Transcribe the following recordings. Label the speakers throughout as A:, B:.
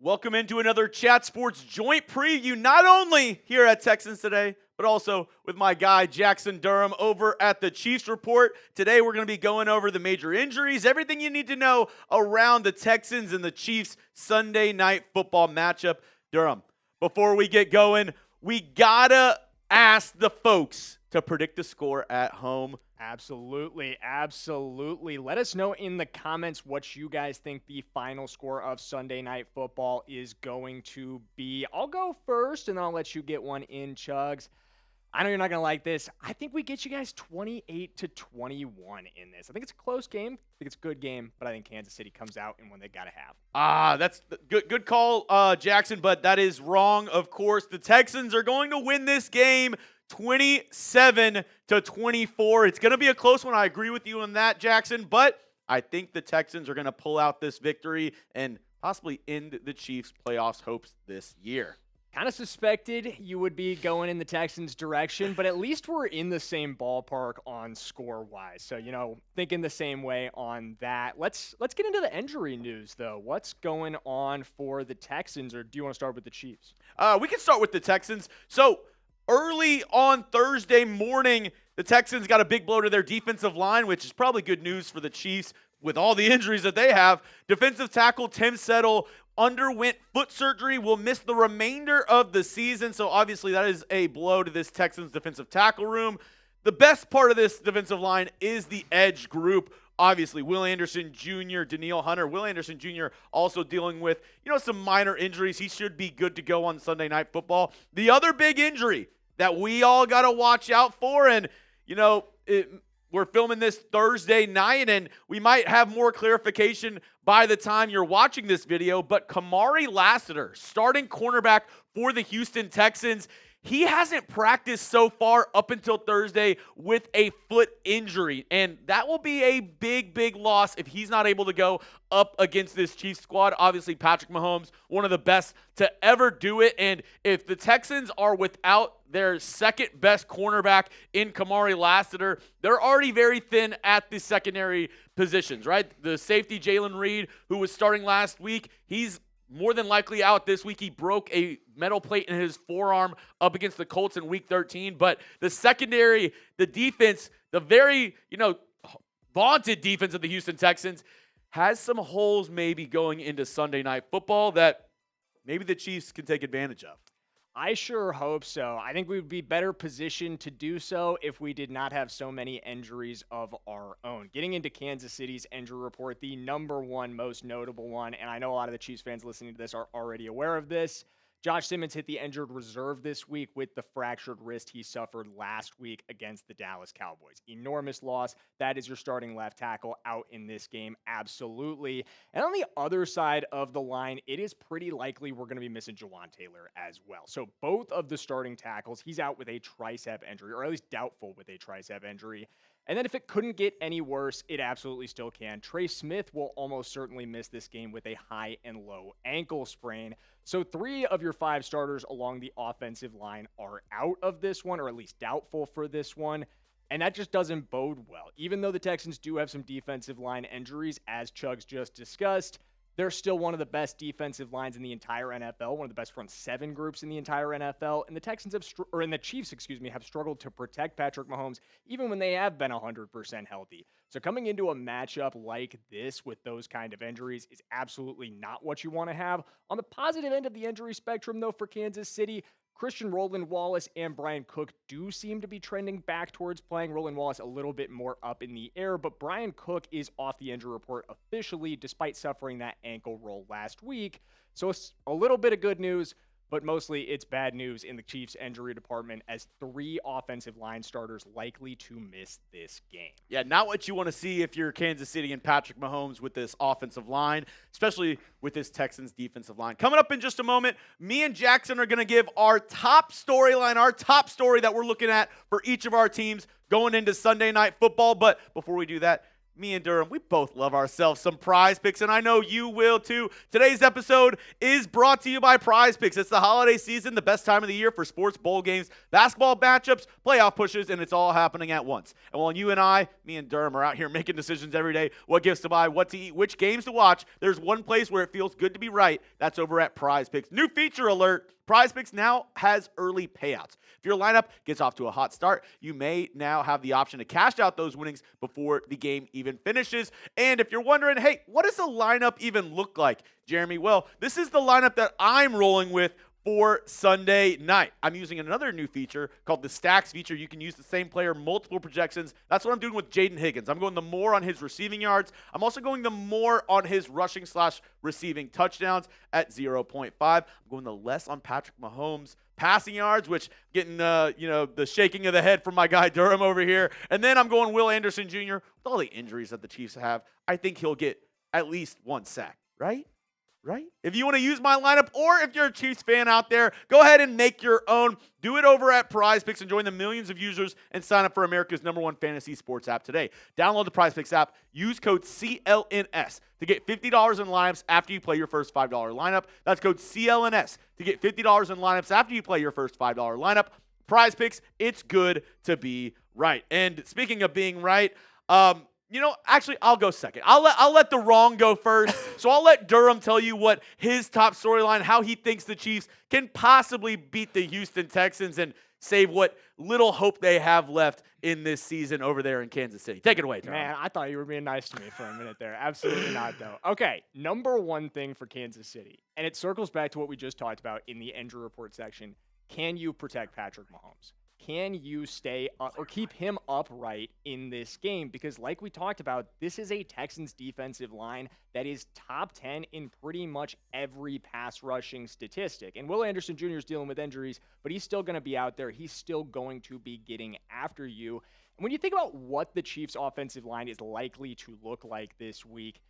A: Welcome into another Chat Sports joint preview, not only here at Texans Today, but also with my guy Jackson Durham over at the Chiefs Report. Today we're going to be going over the major injuries, everything you need to know around the Texans and the Chiefs Sunday night football matchup. Durham, before we get going, we gotta ask the folks to predict the score at home.
B: Absolutely. Let us know in the comments what you guys think the final score of Sunday Night Football is going to be. I'll go first, and then I'll let you get one in, Chugs. I know you're not going to like this. I think we get you guys 28-21 in this. I think it's a close game. I think it's a good game, but I think Kansas City comes out in one they got to have.
A: That's good call, Jackson, but that is wrong, of course. The Texans are going to win this game 27-24. It's going to be a close one. I agree with you on that, Jackson, but I think the Texans are going to pull out this victory and possibly end the Chiefs' playoffs hopes this year.
B: Kind of suspected you would be going in the Texans' direction, but at least we're in the same ballpark on score-wise. So, thinking the same way on that. Let's get into the injury news, though. What's going on for the Texans, or do you want to start with the Chiefs?
A: We can start with the Texans. So, early on Thursday morning, the Texans got a big blow to their defensive line, which is probably good news for the Chiefs with all the injuries that they have. Defensive tackle Tim Settle underwent foot surgery, will miss the remainder of the season. So obviously that is a blow to this Texans defensive tackle room. The best part of this defensive line is the edge group. Obviously, Will Anderson Jr., Danielle Hunter. Will Anderson Jr. also dealing with, some minor injuries. He should be good to go on Sunday Night Football. The other big injury that we all got to watch out for, and, we're filming this Thursday night, and we might have more clarification by the time you're watching this video, but Kamari Lassiter, starting cornerback for the Houston Texans, he hasn't practiced so far up until Thursday with a foot injury, and that will be a big, big loss if he's not able to go up against this Chiefs squad. Obviously, Patrick Mahomes, one of the best to ever do it, and if the Texans are without their second best cornerback in Kamari Lassiter, they're already very thin at the secondary positions, right? The safety, Jaylen Reed, who was starting last week, he's more than likely out this week. He broke a metal plate in his forearm up against the Colts in week 13. But the secondary, the defense, the very, vaunted defense of the Houston Texans has some holes maybe going into Sunday Night Football that maybe the Chiefs can take advantage of.
B: I sure hope so. I think we would be better positioned to do so if we did not have so many injuries of our own. Getting into Kansas City's injury report, the number one most notable one, and I know a lot of the Chiefs fans listening to this are already aware of this. Josh Simmons hit the injured reserve this week with the fractured wrist he suffered last week against the Dallas Cowboys. Enormous loss. That is your starting left tackle out in this game, absolutely. And on the other side of the line, it is pretty likely we're going to be missing Jawaan Taylor as well. So both of the starting tackles, he's out with a tricep injury, or at least doubtful with a tricep injury. And then if it couldn't get any worse, it absolutely still can. Trey Smith will almost certainly miss this game with a high and low ankle sprain. So 3 of your 5 starters along the offensive line are out of this one, or at least doubtful for this one. And that just doesn't bode well. Even though the Texans do have some defensive line injuries, as Chugs just discussed, they're still one of the best defensive lines in the entire NFL, one of the best front 7 groups in the entire NFL, and the Chiefs have struggled to protect Patrick Mahomes even when they have been 100% healthy. So coming into a matchup like this with those kind of injuries is absolutely not what you want to have. On the positive end of the injury spectrum, though, for Kansas City, Christian Roland-Wallace and Bryan Cook do seem to be trending back towards playing. Roland-Wallace a little bit more up in the air, but Bryan Cook is off the injury report officially despite suffering that ankle roll last week. So it's a little bit of good news, but mostly it's bad news in the Chiefs injury department as 3 offensive line starters likely to miss this game.
A: Yeah, not what you want to see if you're Kansas City and Patrick Mahomes with this offensive line, especially with this Texans defensive line. Coming up in just a moment, me and Jackson are going to give our top storyline, our top story that we're looking at for each of our teams going into Sunday Night Football. But before we do that, me and Durham, we both love ourselves some Prize Picks, and I know you will too. Today's episode is brought to you by Prize Picks. It's the holiday season, the best time of the year for sports, bowl games, basketball matchups, playoff pushes, and it's all happening at once. And while you and I, me and Durham, are out here making decisions every day, what gifts to buy, what to eat, which games to watch, there's one place where it feels good to be right. That's over at Prize Picks. New feature alert. PrizePicks now has early payouts. If your lineup gets off to a hot start, you may now have the option to cash out those winnings before the game even finishes. And if you're wondering, hey, what does a lineup even look like, Jeremy? Well, this is the lineup that I'm rolling with for Sunday night. I'm using another new feature called the Stacks feature. You can use the same player, multiple projections. That's what I'm doing with Jaden Higgins. I'm going the more on his receiving yards. I'm also going the more on his rushing/receiving touchdowns at 0.5. I'm going the less on Patrick Mahomes passing yards, which getting the shaking of the head from my guy Durham over here. And then I'm going Will Anderson Jr. With all the injuries that the Chiefs have, I think he'll get at least one sack, right? Right? If you want to use my lineup, or if you're a Chiefs fan out there, go ahead and make your own. Do it over at PrizePicks and join the millions of users and sign up for America's #1 fantasy sports app today. Download the PrizePicks app. Use code CLNS to get $50 in lineups after you play your first $5 lineup. That's code CLNS to get $50 in lineups after you play your first $5 lineup. PrizePicks, it's good to be right. And speaking of being right, actually, I'll go second. I'll let the wrong go first. So I'll let Durham tell you what his top storyline, how he thinks the Chiefs can possibly beat the Houston Texans and save what little hope they have left in this season over there in Kansas City. Take it away, Durham.
B: Man, I thought you were being nice to me for a minute there. Absolutely not, though. Okay, number one thing for Kansas City, and it circles back to what we just talked about in the injury report section. Can you protect Patrick Mahomes? Can you stay up or keep him upright in this game? Because like we talked about, this is a Texans defensive line that is top 10 in pretty much every pass rushing statistic. And Will Anderson Jr. is dealing with injuries, but he's still going to be out there. He's still going to be getting after you. And when you think about what the Chiefs offensive line is likely to look like this week,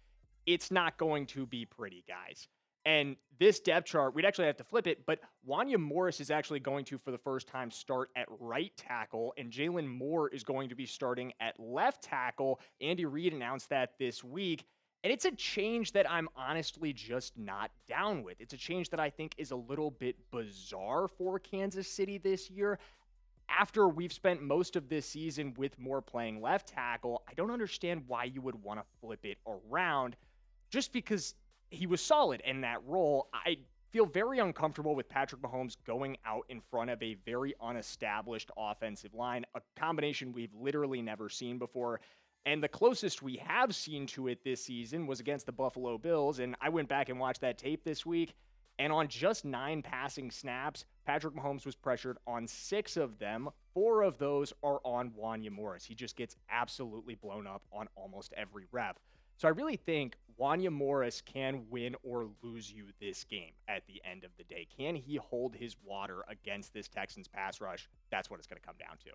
B: it's not going to be pretty, guys. And this depth chart, we'd actually have to flip it, but Wanya Morris is actually going to, for the first time, start at right tackle, and Jaylen Moore is going to be starting at left tackle. Andy Reid announced that this week, and it's a change that I'm honestly just not down with. It's a change that I think is a little bit bizarre for Kansas City this year. After we've spent most of this season with Moore playing left tackle, I don't understand why you would want to flip it around just because he was solid in that role. I feel very uncomfortable with Patrick Mahomes going out in front of a very unestablished offensive line, a combination we've literally never seen before. And the closest we have seen to it this season was against the Buffalo Bills. And I went back and watched that tape this week. And on just 9 passing snaps, Patrick Mahomes was pressured on 6 of them. 4 of those are on Wanya Morris. He just gets absolutely blown up on almost every rep. So I really think Wanya Morris can win or lose you this game at the end of the day. Can he hold his water against this Texans pass rush? That's what it's going to come down to.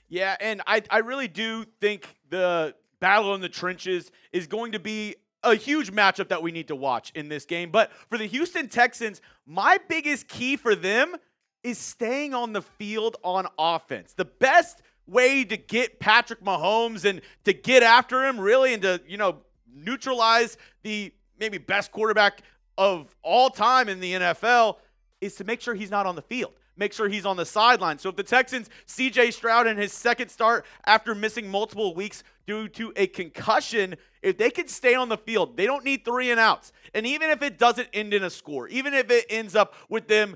A: Yeah, and I really do think the battle in the trenches is going to be a huge matchup that we need to watch in this game. But for the Houston Texans, my biggest key for them is staying on the field on offense. The best way to get Patrick Mahomes and to get after him, really, and to, neutralize the maybe best quarterback of all time in the NFL is to make sure he's not on the field. Make sure he's on the sideline. So if the Texans, C.J. Stroud in his second start after missing multiple weeks due to a concussion, if they can stay on the field, they don't need 3 and outs. And even if it doesn't end in a score, even if it ends up with them,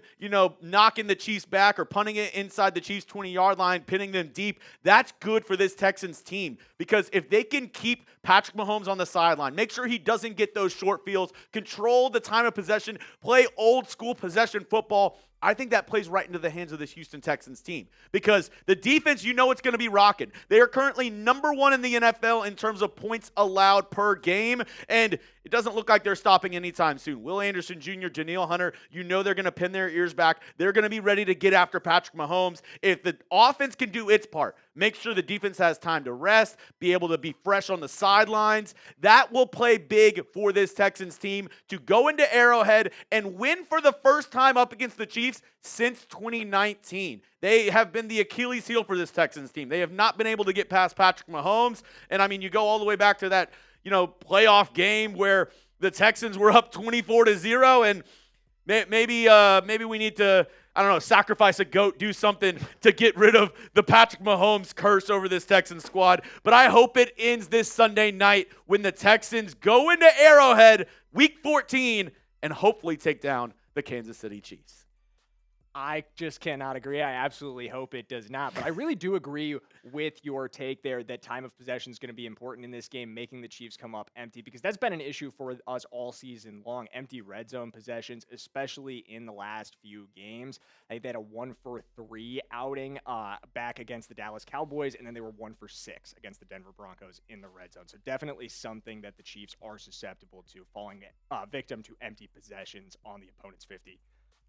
A: knocking the Chiefs back or punting it inside the Chiefs 20-yard line, pinning them deep, that's good for this Texans team. Because if they can keep Patrick Mahomes on the sideline, make sure he doesn't get those short fields, control the time of possession, play old school possession football, I think that plays right into the hands of this Houston Texans team. Because the defense, it's going to be rocking. They are currently number 1 in the NFL in terms of points allowed per game. And it doesn't look like they're stopping anytime soon. Will Anderson Jr., Danielle Hunter, you know they're going to pin their ears back. They're going to be ready to get after Patrick Mahomes. If the offense can do its part, make sure the defense has time to rest, be able to be fresh on the sidelines, that will play big for this Texans team to go into Arrowhead and win for the first time up against the Chiefs since 2019. They have been the Achilles heel for this Texans team. They have not been able to get past Patrick Mahomes. And I mean, you go all the way back to that, playoff game where the Texans were up 24-0, and maybe we need to, sacrifice a goat, do something to get rid of the Patrick Mahomes curse over this Texans squad. But I hope it ends this Sunday night when the Texans go into Arrowhead Week 14 and hopefully take down the Kansas City Chiefs.
B: I just cannot agree. I absolutely hope it does not. But I really do agree with your take there that time of possession is going to be important in this game, making the Chiefs come up empty, because that's been an issue for us all season long. Empty red zone possessions, especially in the last few games. I think they had a 1-for-3 outing back against the Dallas Cowboys, and then they were 1-for-6 against the Denver Broncos in the red zone. So definitely something that the Chiefs are susceptible to, falling victim to empty possessions on the opponent's 50.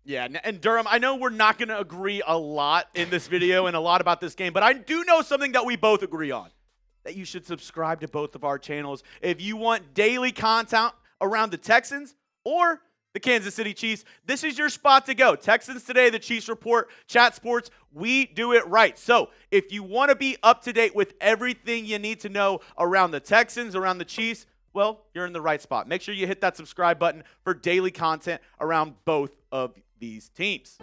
A: Yeah, and Durham, I know we're not going to agree a lot in this video and a lot about this game, but I do know something that we both agree on, that you should subscribe to both of our channels if you want daily content around the Texans or the Kansas City Chiefs. This is your spot to go. Texans Today, the Chiefs Report, Chat Sports, we do it right. So if you want to be up to date with everything you need to know around the Texans, around the Chiefs, well, you're in the right spot. Make sure you hit that subscribe button for daily content around both of these teams.